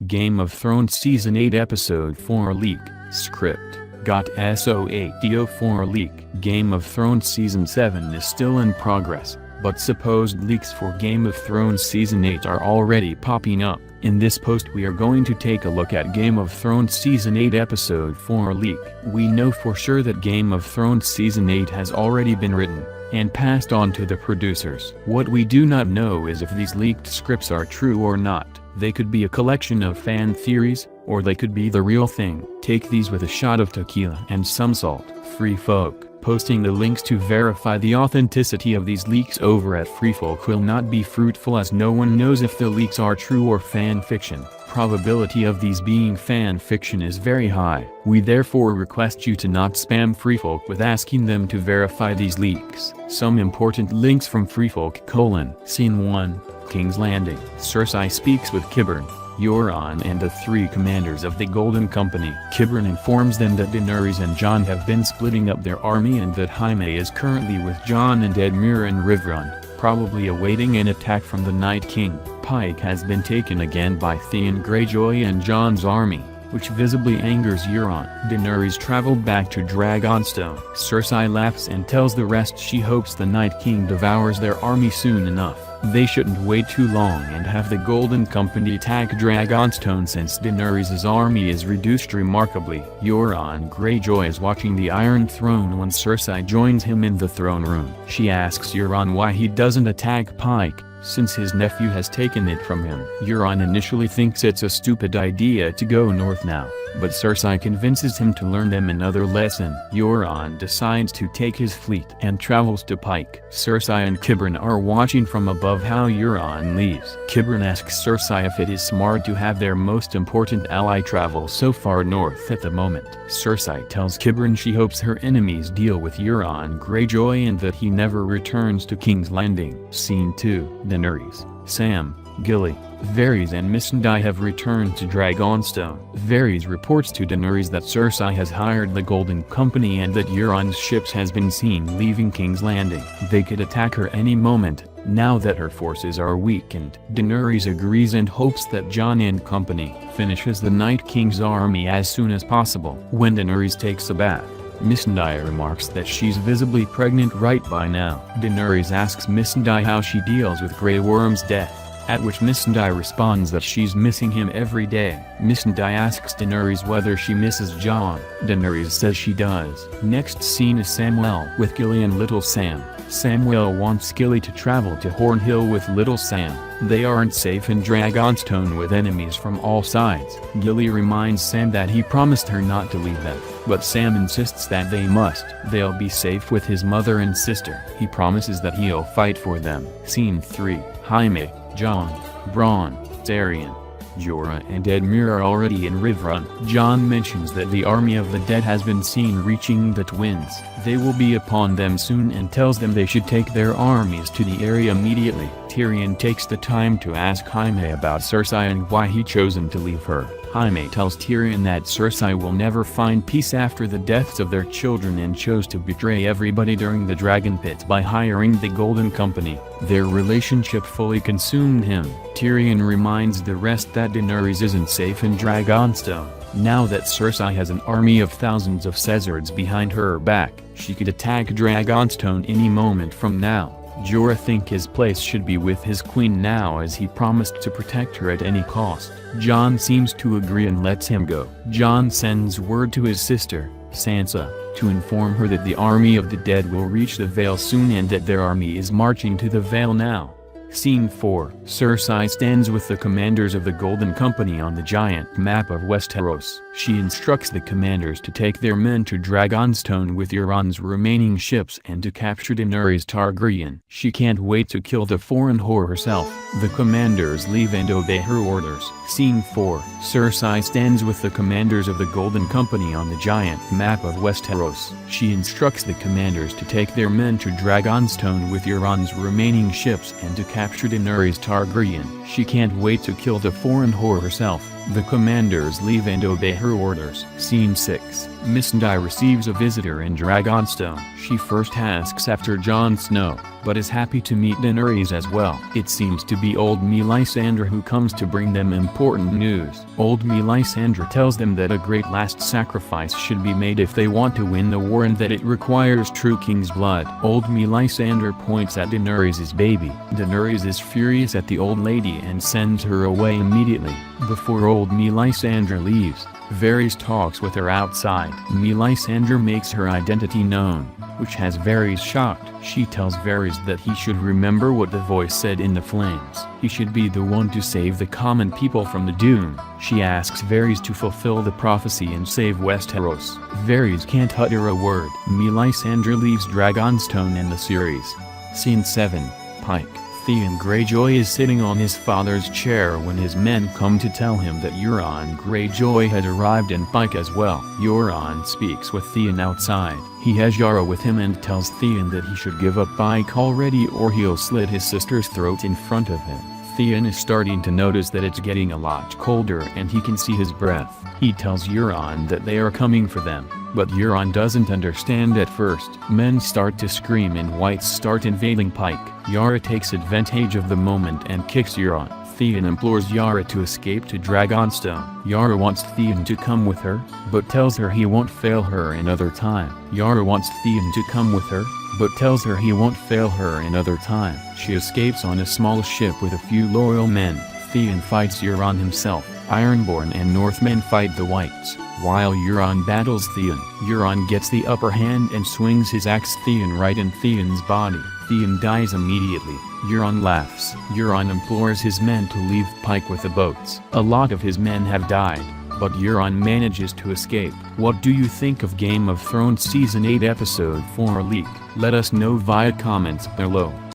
Game of Thrones Season 8 Episode 4 Leak, Script, got SO8DO4 Leak. Game of Thrones Season 7 is still in progress, but supposed leaks for Game of Thrones Season 8 are already popping up. In this post we are going to take a look at Game of Thrones Season 8 Episode 4 Leak. We know for sure that Game of Thrones Season 8 has already been written and passed on to the producers. What we do not know is if these leaked scripts are true or not. They could be a collection of fan theories, or they could be the real thing. Take these with a shot of tequila and some salt. Freefolk, posting the links to verify the authenticity of these leaks over at Freefolk will not be fruitful, as no one knows if the leaks are true or fan fiction. Probability of these being fan fiction is very high. We therefore request you to not spam Freefolk with asking them to verify these leaks. Some important links from Freefolk: Scene 1, King's Landing. Cersei speaks with Qyburn, Euron and the three commanders of the Golden Company. Qyburn informs them that Daenerys and Jon have been splitting up their army and that Jaime is currently with Jon and Edmure in Riverrun, probably awaiting an attack from the Night King. Pike has been taken again by Theon Greyjoy and Jon's army, which visibly angers Euron. Daenerys traveled back to Dragonstone. Cersei laughs and tells the rest she hopes the Night King devours their army soon enough. They shouldn't wait too long and have the Golden Company attack Dragonstone, since Daenerys' army is reduced remarkably. Euron Greyjoy is watching the Iron Throne when Cersei joins him in the throne room. She asks Euron why he doesn't attack Pike, since his nephew has taken it from him. Euron initially thinks it's a stupid idea to go north now, but Cersei convinces him to learn them another lesson. Euron decides to take his fleet and travels to Pike. Cersei and Qyburn are watching from above how Euron leaves. Qyburn asks Cersei if it is smart to have their most important ally travel so far north at the moment. Cersei tells Qyburn she hopes her enemies deal with Euron Greyjoy and that he never returns to King's Landing. Scene 2. Daenerys, Sam, Gilly, Varys and Missandei have returned to Dragonstone. Varys reports to Daenerys that Cersei has hired the Golden Company and that Euron's ships has been seen leaving King's Landing. They could attack her any moment, now that her forces are weakened. Daenerys agrees and hopes that Jon and company finishes the Night King's army as soon as possible. When Daenerys takes a bath, Missandei remarks that she's visibly pregnant right by now. Daenerys asks Missandei how she deals with Grey Worm's death, at which Missandei responds that she's missing him every day. Missandei asks Daenerys whether she misses Jon. Daenerys says she does. Next scene is Samwell with Gilly and Little Sam. Samwell wants Gilly to travel to Hornhill with Little Sam. They aren't safe in Dragonstone with enemies from all sides. Gilly reminds Sam that he promised her not to leave them, but Sam insists that they must. They'll be safe with his mother and sister. He promises that he'll fight for them. Scene 3. Jaime, Jon, Bronn, Tyrion, Jorah and Edmure are already in Riverrun. Jon mentions that the army of the dead has been seen reaching the twins. They will be upon them soon and tells them they should take their armies to the area immediately. Tyrion takes the time to ask Jaime about Cersei and why he chosen to leave her. Jaime tells Tyrion that Cersei will never find peace after the deaths of their children and chose to betray everybody during the Dragon Pit by hiring the Golden Company. Their relationship fully consumed him. Tyrion reminds the rest that Daenerys isn't safe in Dragonstone. Now that Cersei has an army of thousands of Caesards behind her back, she could attack Dragonstone any moment from now. Jorah thinks his place should be with his queen now, as he promised to protect her at any cost. Jon seems to agree and lets him go. Jon sends word to his sister, Sansa, to inform her that the army of the dead will reach the Vale soon and that their army is marching to the Vale now. Scene 4. Cersei stands with the commanders of the Golden Company on the giant map of Westeros. She instructs the commanders to take their men to Dragonstone with Euron's remaining ships and to capture Daenerys Targaryen. She can't wait to kill the foreign whore herself. The commanders leave and obey her orders. Scene 4. Cersei stands with the commanders of the Golden Company on the giant map of Westeros. She instructs the commanders to take their men to Dragonstone with Euron's remaining ships and to capture Daenerys Targaryen. She can't wait to kill the foreign whore herself. The commanders leave and obey her orders. Scene 6. Missandei receives a visitor in Dragonstone. She first asks after Jon Snow, but is happy to meet Daenerys as well. It seems to be old Melisandre who comes to bring them important news. Old Melisandre tells them that a great last sacrifice should be made if they want to win the war and that it requires true king's blood. Old Melisandre points at Daenerys' baby. Daenerys is furious at the old lady and sends her away immediately. Before old Melisandre leaves, Varys talks with her outside. Melisandre makes her identity known, which has Varys shocked. She tells Varys that he should remember what the voice said in the flames. He should be the one to save the common people from the doom. She asks Varys to fulfill the prophecy and save Westeros. Varys can't utter a word. Melisandre leaves Dragonstone in the series. Scene 7, Pike. Theon Greyjoy is sitting on his father's chair when his men come to tell him that Euron Greyjoy had arrived and Pike as well. Euron speaks with Theon outside. He has Yara with him and tells Theon that he should give up Pike already or he'll slit his sister's throat in front of him. Theon is starting to notice that it's getting a lot colder and he can see his breath. He tells Euron that they are coming for them, but Euron doesn't understand at first. Men start to scream and whites start invading Pike. Yara takes advantage of the moment and kicks Euron. Theon implores Yara to escape to Dragonstone. Yara wants Theon to come with her, but tells her he won't fail her another time. Yara wants Theon to come with her, but tells her he won't fail her another time. She escapes on a small ship with a few loyal men. Theon fights Euron himself. Ironborn and Northmen fight the Whites. While Euron battles Theon, Euron gets the upper hand and swings his axe Theon right in Theon's body. Theon dies immediately. Euron laughs. Euron implores his men to leave Pike with the boats. A lot of his men have died, but Euron manages to escape. What do you think of Game of Thrones Season 8 Episode 4 leak? Let us know via comments below.